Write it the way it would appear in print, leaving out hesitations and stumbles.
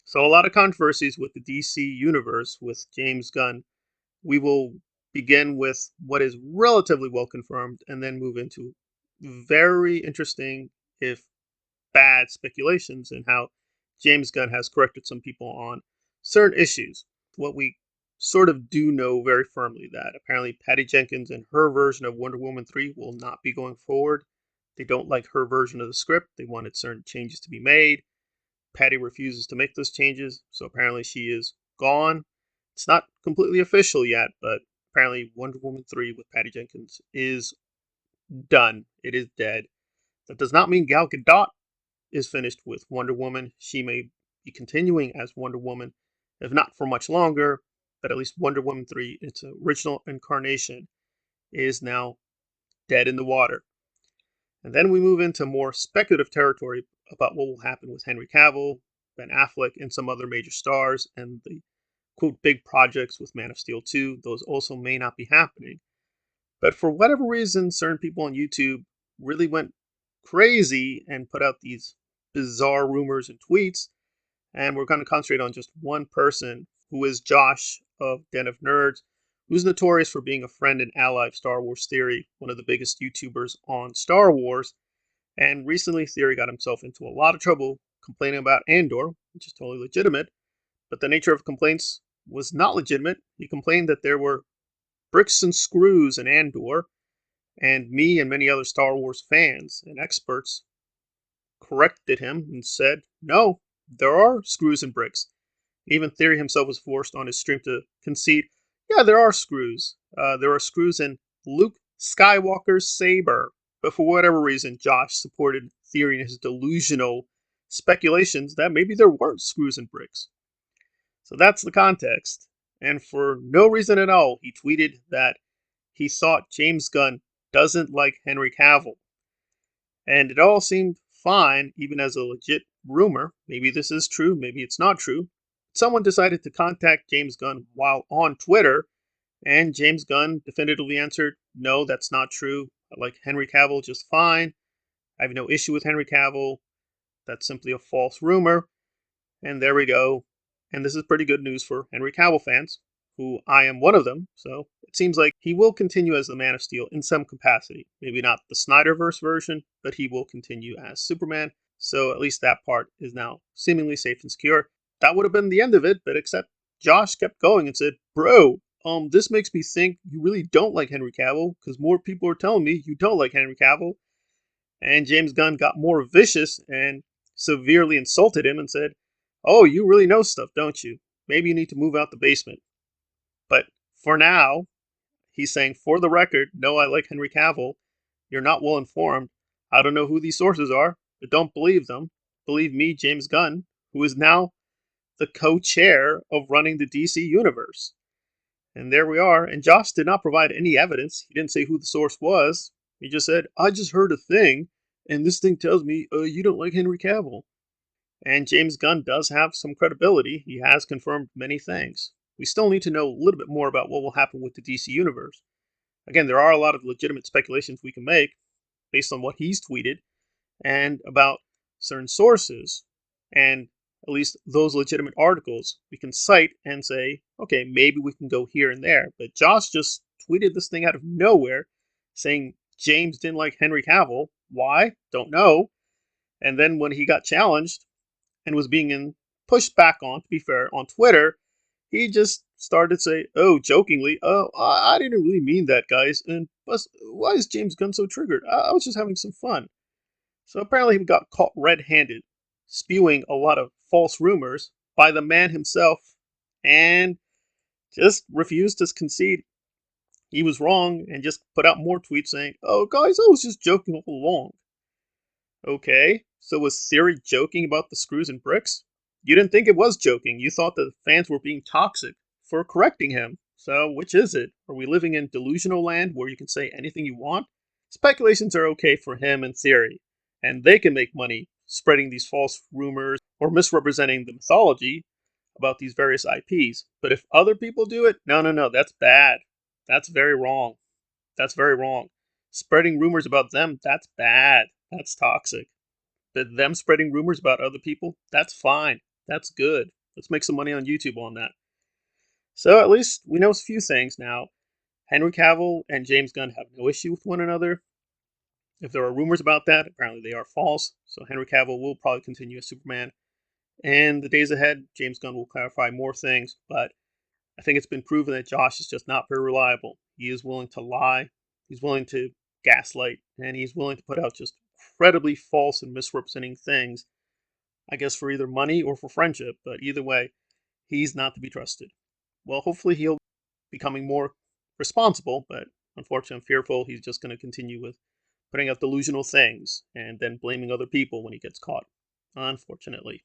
So, a lot of controversies with the DC universe with James Gunn. We will begin with what is relatively well confirmed and then move into very interesting, if bad, speculations and how James Gunn has corrected some people on certain issues. What we sort of do know very firmly that apparently Patty Jenkins and her version of Wonder Woman 3 will not be going forward. They don't like her version of the script. They wanted certain changes to be made. Patty refuses to make those changes, so apparently she is gone. It's not completely official yet, but apparently Wonder Woman 3 with Patty Jenkins is done. It is dead. That does not mean Gal Gadot is finished with Wonder Woman. She may be continuing as Wonder Woman, if not for much longer, but at least Wonder Woman 3, its original incarnation, is now dead in the water. And then we move into more speculative territory about what will happen with Henry Cavill, Ben Affleck, and some other major stars, and the quote big projects with Man of Steel 2. Those also may not be happening. But for whatever reason, certain people on YouTube really went crazy and put out these bizarre rumors and tweets. And we're going to concentrate on just one person, who is Josh of Den of Nerds, who's notorious for being a friend and ally of Star Wars Theory, one of the biggest YouTubers on Star Wars. And recently, Theory got himself into a lot of trouble complaining about Andor, which is totally legitimate. But the nature of complaints was not legitimate. He complained that there were bricks and screws in Andor, and me and many other Star Wars fans and experts corrected him and said, no, there are screws and bricks. Even Theory himself was forced on his stream to concede, yeah, there are screws. There are screws in Luke Skywalker's saber. But for whatever reason, Josh supported Theory in his delusional speculations that maybe there weren't screws and bricks. So that's the context. And for no reason at all, he tweeted that he thought James Gunn doesn't like Henry Cavill. And it all seemed fine, even as a legit rumor. Maybe this is true, maybe it's not true. Someone decided to contact James Gunn while on Twitter, and James Gunn definitively answered, no, that's not true. I like Henry Cavill just fine. I have no issue with Henry Cavill. That's simply a false rumor. And there we go. And this is pretty good news for Henry Cavill fans, who I am one of them. So it seems like he will continue as the Man of Steel in some capacity. Maybe not the Snyderverse version, but he will continue as Superman. So at least that part is now seemingly safe and secure. That would have been the end of it, but except Josh kept going and said, bro, this makes me think you really don't like Henry Cavill, because more people are telling me you don't like Henry Cavill. And James Gunn got more vicious and severely insulted him and said, oh, you really know stuff, don't you? Maybe you need to move out the basement. But for now, he's saying, for the record, no, I like Henry Cavill. You're not well informed. I don't know who these sources are, but don't believe them. Believe me, James Gunn, who is now the co-chair of running the DC universe. And there we are. And Josh did not provide any evidence. He didn't say who the source was. He just said, I just heard a thing, and this thing tells me you don't like Henry Cavill. And James Gunn does have some credibility. He has confirmed many things. We still need to know a little bit more about what will happen with the DC Universe. Again, there are a lot of legitimate speculations we can make based on what he's tweeted and about certain sources. And at least those legitimate articles we can cite and say, okay, maybe we can go here and there. But Josh just tweeted this thing out of nowhere saying James didn't like Henry Cavill. Why? Don't know. And then when he got challenged and was being pushed back on, to be fair, on Twitter, he just started to say, oh, jokingly, oh, I didn't really mean that, guys. And plus, why is James Gunn so triggered? I was just having some fun. So apparently he got caught red-handed, spewing a lot of false rumors by the man himself, and just refused to concede he was wrong and just put out more tweets saying, oh, guys, I was just joking all along. Okay, so was Theory joking about the screws and bricks? You didn't think it was joking. You thought the fans were being toxic for correcting him. So, which is it? Are we living in delusional land where you can say anything you want? Speculations are okay for him and Theory, and they can make money spreading these false rumors or misrepresenting the mythology about these various IPs. But if other people do it, no, no, no, that's bad. That's very wrong. That's very wrong. Spreading rumors about them, that's bad. That's toxic. But them spreading rumors about other people, that's fine. That's good. Let's make some money on YouTube on that. So at least we know a few things now. Henry Cavill and James Gunn have no issue with one another. If there are rumors about that, apparently they are false. So Henry Cavill will probably continue as Superman. And the days ahead, James Gunn will clarify more things. But I think it's been proven that Josh is just not very reliable. He is willing to lie, he's willing to gaslight, and he's willing to put out just incredibly false and misrepresenting things, I guess for either money or for friendship. But either way, he's not to be trusted. Well, hopefully he'll be becoming more responsible, but unfortunately, I'm fearful he's just going to continue with putting out delusional things and then blaming other people when he gets caught. Unfortunately.